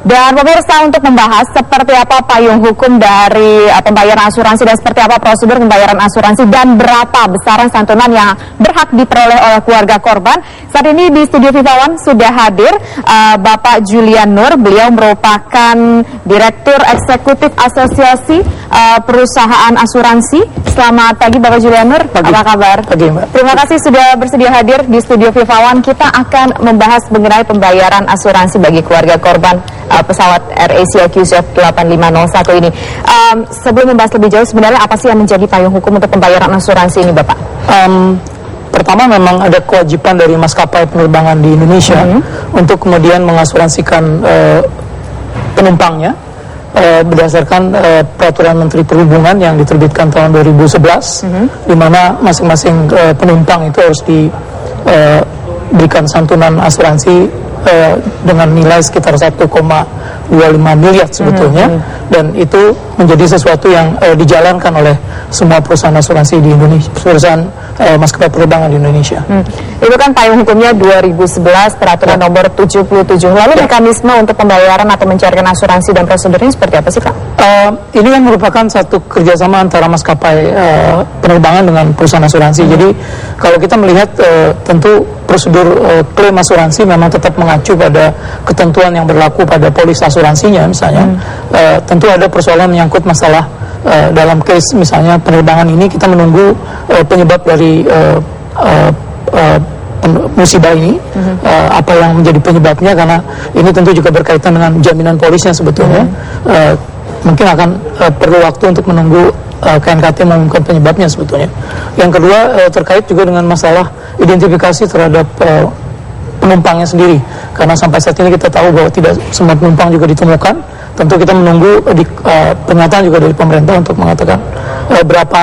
Dan pemirsa, untuk membahas seperti apa payung hukum dari pembayaran asuransi dan seperti apa prosedur pembayaran asuransi dan berapa besaran santunan yang berhak diperoleh oleh keluarga korban, saat ini di studio Viva One sudah hadir Bapak Julian Nur. Beliau merupakan Direktur Eksekutif Asosiasi Perusahaan Asuransi. Selamat pagi Bapak Julian Nur, apa kabar? Pagi, Mbak. Terima kasih sudah bersedia hadir di studio Viva One. Kita akan membahas mengenai pembayaran asuransi bagi keluarga korban pesawat AirAsia QZ8501 ini. Sebelum membahas lebih jauh, sebenarnya apa sih yang menjadi payung hukum untuk pembayaran asuransi ini, Bapak? Pertama, memang ada kewajiban dari maskapai penerbangan di Indonesia untuk kemudian mengasuransikan penumpangnya berdasarkan peraturan Menteri Perhubungan yang diterbitkan tahun 2011, di mana masing-masing penumpang itu harus diberikan santunan asuransi dengan nilai sekitar 1,25 miliar sebetulnya, dan itu menjadi sesuatu yang dijalankan oleh semua perusahaan asuransi di Indonesia, perusahaan maskapai penerbangan di Indonesia. Itu kan payung hukumnya 2011 peraturan nomor 77. Lalu mekanisme untuk pembayaran atau mencairkan asuransi dan prosedurnya seperti apa sih, Pak? Ini kan merupakan satu kerjasama antara maskapai penerbangan dengan perusahaan asuransi. Jadi kalau kita melihat tentu prosedur klaim asuransi memang tetap mengacu pada ketentuan yang berlaku pada polis asuransinya misalnya. Tentu ada persoalan menyangkut masalah dalam case misalnya penerbangan ini kita menunggu penyebab dari musibah ini, apa yang menjadi penyebabnya, karena ini tentu juga berkaitan dengan jaminan polisnya sebetulnya. Mungkin akan perlu waktu untuk menunggu KNKT mengumumkan penyebabnya sebetulnya. Yang kedua terkait juga dengan masalah identifikasi terhadap penumpangnya sendiri, karena sampai saat ini kita tahu bahwa tidak semua penumpang juga ditemukan. Tentu kita menunggu pernyataan juga dari pemerintah untuk mengatakan berapa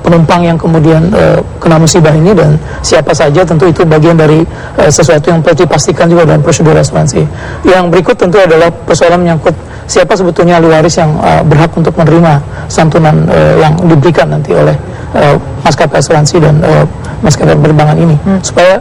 penumpang yang kemudian kena musibah ini dan siapa saja. Tentu itu bagian dari sesuatu yang perlu dipastikan juga dalam prosedur asuransi. Yang berikut tentu adalah persoalan menyangkut siapa sebetulnya ahli waris yang berhak untuk menerima santunan yang diberikan nanti oleh maskapai asuransi dan maskapai penerbangan ini, supaya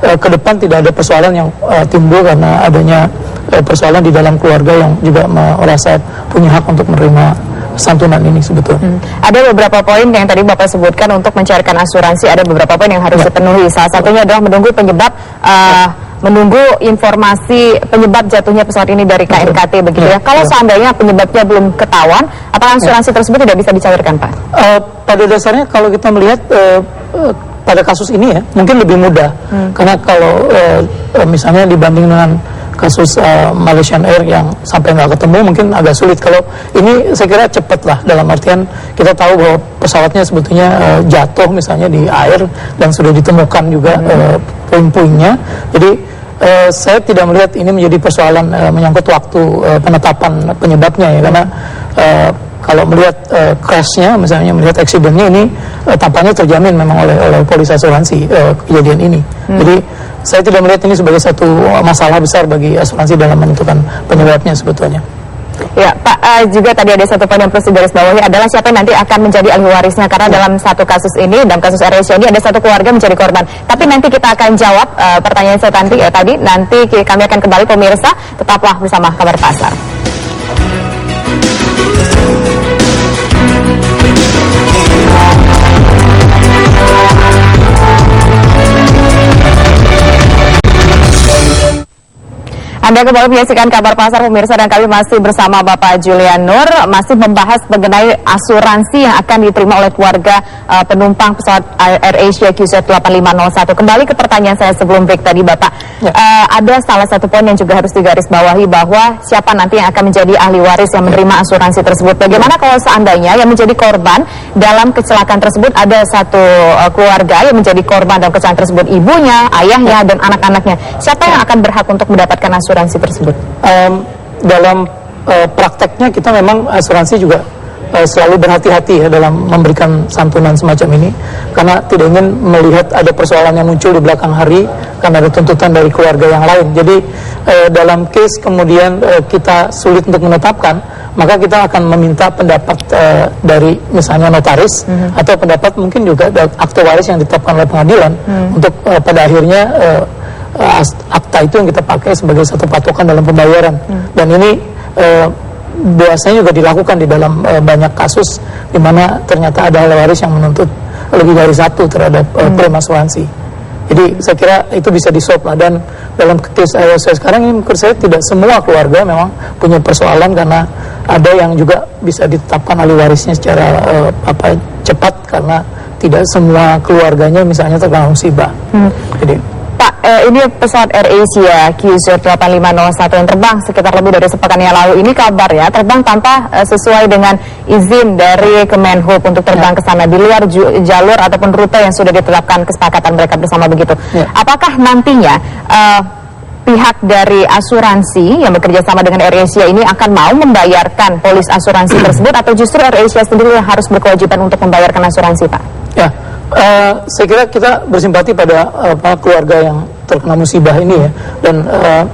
ke depan tidak ada persoalan yang timbul karena adanya persoalan di dalam keluarga yang juga merasa punya hak untuk menerima santunan ini sebetulnya. Ada beberapa poin yang tadi Bapak sebutkan untuk mencairkan asuransi, ada beberapa poin yang harus dipenuhi. Salah satunya adalah menunggu penyebab, menunggu informasi penyebab jatuhnya pesawat ini dari KNKT begitu ya. Kalau seandainya penyebabnya belum ketahuan, apakah asuransi tersebut tidak bisa dicairkan, Pak? Pada dasarnya kalau kita melihat pada kasus ini ya mungkin lebih mudah, karena kalau misalnya dibanding dengan kasus Malaysian Air yang sampai nggak ketemu mungkin agak sulit. Kalau ini saya kira cepat lah, dalam artian kita tahu bahwa pesawatnya sebetulnya jatuh misalnya di air dan sudah ditemukan juga puing-puingnya. Jadi saya tidak melihat ini menjadi persoalan menyangkut waktu penetapan penyebabnya ya, karena kalau melihat crash-nya misalnya, melihat accident-nya ini tampaknya terjamin memang oleh polis asuransi kejadian ini. Jadi saya tidak melihat ini sebagai satu masalah besar bagi asuransi dalam menentukan penyebabnya sebetulnya. Ya, Pak, juga tadi ada satu poin yang perlu digarisbawahi adalah siapa yang nanti akan menjadi ahli warisnya, karena dalam satu kasus ini, dalam kasus AirAsia ini ada satu keluarga menjadi korban. Tapi nanti kita akan jawab pertanyaan saya tadi, nanti kami akan kembali pemirsa, tetaplah bersama Kabar Pasar. Anda kembali menyaksikan Kabar Pasar pemirsa, dan kami masih bersama Bapak Julian Nur, masih membahas mengenai asuransi yang akan diterima oleh keluarga penumpang pesawat AirAsia QZ8501. Kembali ke pertanyaan saya sebelum break tadi, Bapak. Ada salah satu poin yang juga harus digarisbawahi, bahwa siapa nanti yang akan menjadi ahli waris yang menerima asuransi tersebut. Bagaimana kalau seandainya yang menjadi korban dalam kecelakaan tersebut ada satu keluarga yang menjadi korban dalam kecelakaan tersebut, ibunya, ayahnya, dan anak-anaknya. Siapa yang akan berhak untuk mendapatkan asuransi tersebut? Dalam prakteknya kita memang asuransi juga selalu berhati-hati ya dalam memberikan santunan semacam ini, karena tidak ingin melihat ada persoalan yang muncul di belakang hari karena ada tuntutan dari keluarga yang lain. Jadi dalam case kemudian kita sulit untuk menetapkan, maka kita akan meminta pendapat dari misalnya notaris atau pendapat mungkin juga akte waris yang ditetapkan oleh pengadilan untuk pada akhirnya akta itu yang kita pakai sebagai satu patokan dalam pembayaran. Dan ini biasanya juga dilakukan di dalam banyak kasus di mana ternyata ada ahli waris yang menuntut lebih dari satu terhadap klaim asuransi. Jadi saya kira itu bisa di-solve lah, dan dalam case saya sekarang ini menurut saya tidak semua keluarga memang punya persoalan karena ada yang juga bisa ditetapkan ahli warisnya secara cepat karena tidak semua keluarganya misalnya terkena musibah. Jadi Pak, ini pesawat AirAsia QZ8501 yang terbang sekitar lebih dari sepekan yang lalu, ini kabar ya terbang tanpa sesuai dengan izin dari Kemenhub untuk terbang ke sana di luar jalur ataupun rute yang sudah ditetapkan kesepakatan mereka bersama begitu. Apakah nantinya pihak dari asuransi yang bekerja sama dengan AirAsia ini akan mau membayarkan polis asuransi tersebut, atau justru AirAsia sendiri yang harus berkewajiban untuk membayarkan asuransi, Pak? Ya, saya kira kita bersimpati pada keluarga yang terkena musibah ini ya, dan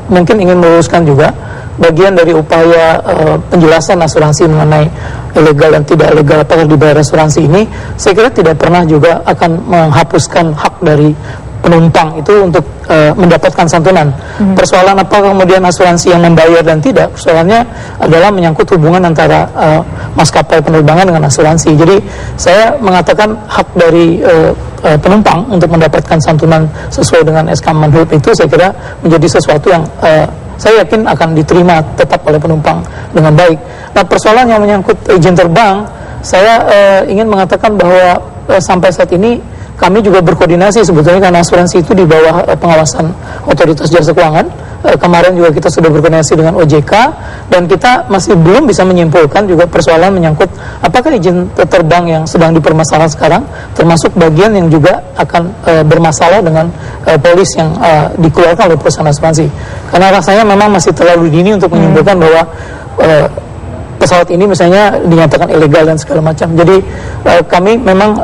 mungkin ingin meluruskan juga bagian dari upaya penjelasan asuransi mengenai ilegal dan tidak ilegal apakah dibayar asuransi ini. Saya kira tidak pernah juga akan menghapuskan hak dari penumpang itu untuk mendapatkan santunan. Persoalan apa kemudian asuransi yang membayar dan tidak, persoalannya adalah menyangkut hubungan antara maskapai penerbangan dengan asuransi. Jadi saya mengatakan hak dari penumpang untuk mendapatkan santunan sesuai dengan SK Menhub itu saya kira menjadi sesuatu yang saya yakin akan diterima tetap oleh penumpang dengan baik. Nah, persoalan yang menyangkut izin terbang, saya ingin mengatakan bahwa sampai saat ini kami juga berkoordinasi sebetulnya karena asuransi itu di bawah pengawasan Otoritas Jasa Keuangan. Kemarin juga kita sudah berkoordinasi dengan OJK, dan kita masih belum bisa menyimpulkan juga persoalan menyangkut apakah izin terbang yang sedang dipermasalahkan sekarang termasuk bagian yang juga akan bermasalah dengan polis yang dikeluarkan oleh perusahaan asuransi. Karena rasanya memang masih terlalu dini untuk menyimpulkan bahwa pesawat ini misalnya dinyatakan ilegal dan segala macam. Jadi kami memang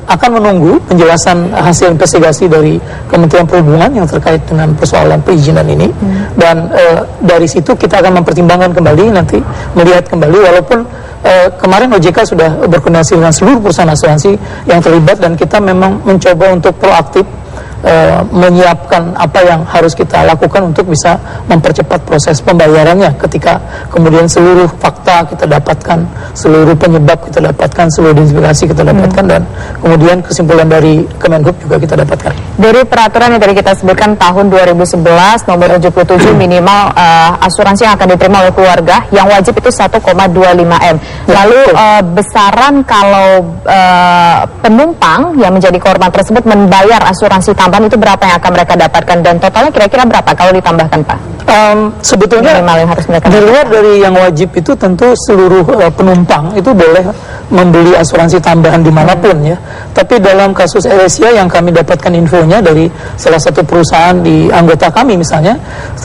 akan menunggu penjelasan hasil investigasi dari Kementerian Perhubungan yang terkait dengan persoalan perizinan ini, dan dari situ kita akan mempertimbangkan kembali, nanti melihat kembali, walaupun kemarin OJK sudah berkoordinasi dengan seluruh perusahaan asuransi yang terlibat, dan kita memang mencoba untuk proaktif menyiapkan apa yang harus kita lakukan untuk bisa mempercepat proses pembayarannya ketika kemudian seluruh fakta kita dapatkan, seluruh penyebab kita dapatkan, seluruh identifikasi kita dapatkan, dan kemudian kesimpulan dari Kemenhub juga kita dapatkan. Dari peraturan yang tadi kita sebutkan tahun 2011 nomor 77 minimal asuransi yang akan diterima oleh keluarga yang wajib itu 1,25 M. Lalu besaran kalau penumpang yang menjadi korban tersebut membayar asuransi tambahan itu berapa yang akan mereka dapatkan, dan totalnya kira-kira berapa kalau ditambahkan, Pak? Sebetulnya yang harus mereka di luar dari yang wajib itu tentu seluruh penumpang itu boleh membeli asuransi tambahan dimanapun ya. Tapi dalam kasus AirAsia yang kami dapatkan infonya dari salah satu perusahaan di anggota kami misalnya,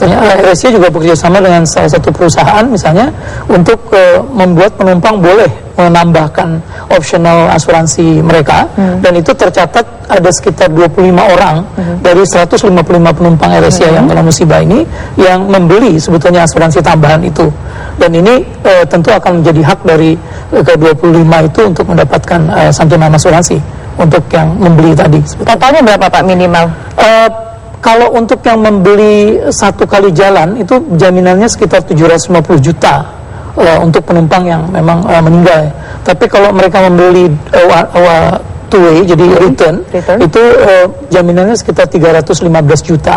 AirAsia juga bekerja sama dengan salah satu perusahaan misalnya untuk membuat penumpang boleh menambahkan optional asuransi mereka, dan itu tercatat ada sekitar 25 orang dari 155 penumpang AirAsia yang kena musibah ini yang membeli sebetulnya asuransi tambahan itu, dan ini tentu akan menjadi hak dari ke-25 itu untuk mendapatkan santunan asuransi untuk yang membeli tadi. Totalnya berapa, Pak, minimal? Kalau untuk yang membeli satu kali jalan itu jaminannya sekitar 750 juta untuk penumpang yang memang meninggal. Tapi kalau mereka membeli two way, jadi return. Itu jaminannya sekitar 315 juta.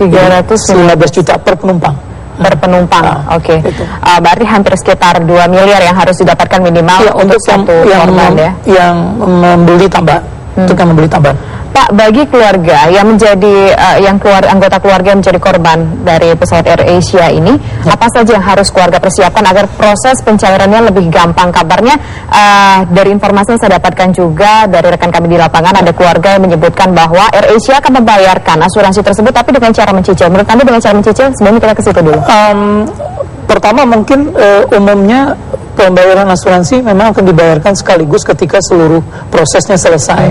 315 juta per penumpang. Per penumpang, oke. Berarti hampir sekitar 2 miliar yang harus didapatkan minimal ya, untuk satu korban ya. Yang membeli tambahan, untuk yang membeli tambahan. Pak, bagi keluarga yang menjadi anggota keluarga yang menjadi korban dari pesawat AirAsia ini, apa saja yang harus keluarga persiapkan agar proses pencairannya lebih gampang? Kabarnya dari informasi yang saya dapatkan juga dari rekan kami di lapangan, ada keluarga yang menyebutkan bahwa AirAsia akan membayarkan asuransi tersebut tapi dengan cara mencicil. Menurut Anda dengan cara mencicil? Sebelum kita ke situ dulu. Pertama mungkin umumnya pembayaran asuransi memang akan dibayarkan sekaligus ketika seluruh prosesnya selesai.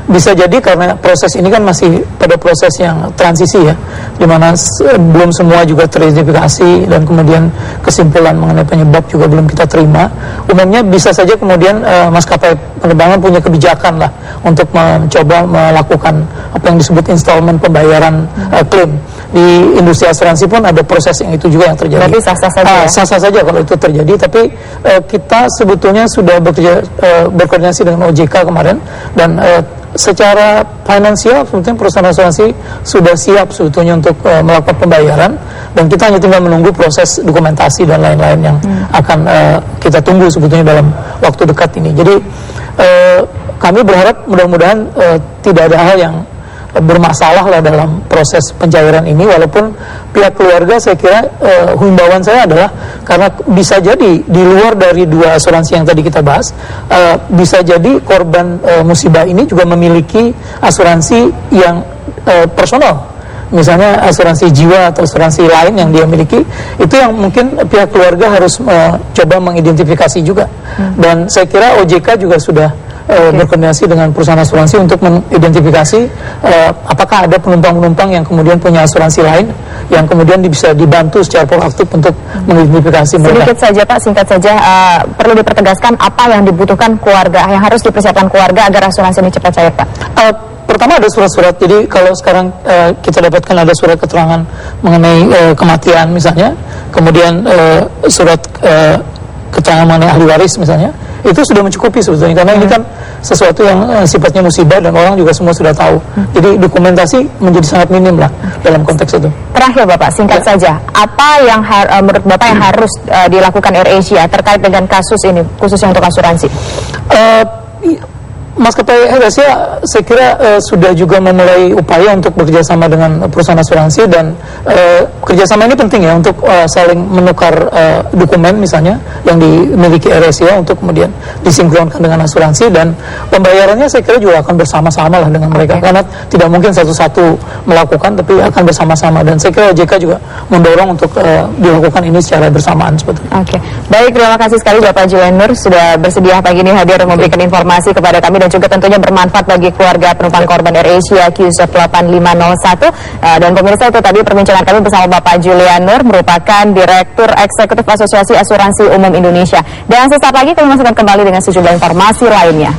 Bisa jadi karena proses ini kan masih pada proses yang transisi ya, dimana belum semua juga teridentifikasi dan kemudian kesimpulan mengenai penyebab juga belum kita terima. Umumnya bisa saja kemudian maskapai penerbangan punya kebijakan lah untuk mencoba melakukan apa yang disebut installment pembayaran klaim. di industri asuransi pun ada proses yang itu juga yang terjadi. Berarti sah-sah saja ya? Sah-sah saja kalau itu terjadi, tapi kita sebetulnya sudah berkoordinasi dengan OJK kemarin, dan secara finansial sebetulnya perusahaan asuransi sudah siap sebetulnya untuk melakukan pembayaran, dan kita hanya tinggal menunggu proses dokumentasi dan lain-lain yang akan kita tunggu sebetulnya dalam waktu dekat ini. Jadi kami berharap mudah-mudahan tidak ada hal yang bermasalah lah dalam proses pencairan ini, walaupun pihak keluarga saya kira himbauan saya adalah karena bisa jadi di luar dari dua asuransi yang tadi kita bahas, bisa jadi korban musibah ini juga memiliki asuransi yang personal, misalnya asuransi jiwa atau asuransi lain yang dia miliki, itu yang mungkin pihak keluarga harus coba mengidentifikasi juga. Dan saya kira OJK juga sudah berkoordinasi dengan perusahaan asuransi untuk mengidentifikasi apakah ada penumpang-penumpang yang kemudian punya asuransi lain yang kemudian bisa dibantu secara proaktif untuk mengidentifikasi mereka. Sedikit saja Pak, singkat saja, perlu dipertegaskan apa yang dibutuhkan keluarga, yang harus dipersiapkan keluarga agar asuransi ini cepat cair, Pak? Pertama ada surat-surat, jadi kalau sekarang kita dapatkan ada surat keterangan mengenai kematian misalnya, kemudian surat keterangan mengenai ahli waris misalnya, itu sudah mencukupi sebetulnya, karena ini kan sesuatu yang sifatnya musibah dan orang juga semua sudah tahu. Jadi dokumentasi menjadi sangat minim lah dalam konteks itu. Terakhir Bapak, singkat saja, apa yang menurut Bapak yang harus dilakukan AirAsia terkait dengan kasus ini, khususnya untuk asuransi? Maskapai AirAsia saya kira sudah juga memulai upaya untuk bekerjasama dengan perusahaan asuransi, dan kerjasama ini penting ya untuk saling menukar dokumen misalnya yang dimiliki AirAsia untuk kemudian disinkronkan dengan asuransi, dan pembayarannya saya kira juga akan bersama-sama lah dengan mereka, karena tidak mungkin satu-satu melakukan, tapi akan bersama-sama, dan saya kira OJK juga mendorong untuk dilakukan ini secara bersamaan sebetulnya. Oke, baik, terima kasih sekali Bapak Julian Nur sudah bersedia pagi ini hadir memberikan informasi kepada kami, dan juga tentunya bermanfaat bagi keluarga penumpang korban AirAsia QZ8501. Dan pemirsa, itu tadi perbincangan kami bersama Bapak Julian Nur, merupakan Direktur Eksekutif Asosiasi Asuransi Umum Indonesia. Dan sesaat lagi kami masih akan kembali dengan sejumlah informasi lainnya.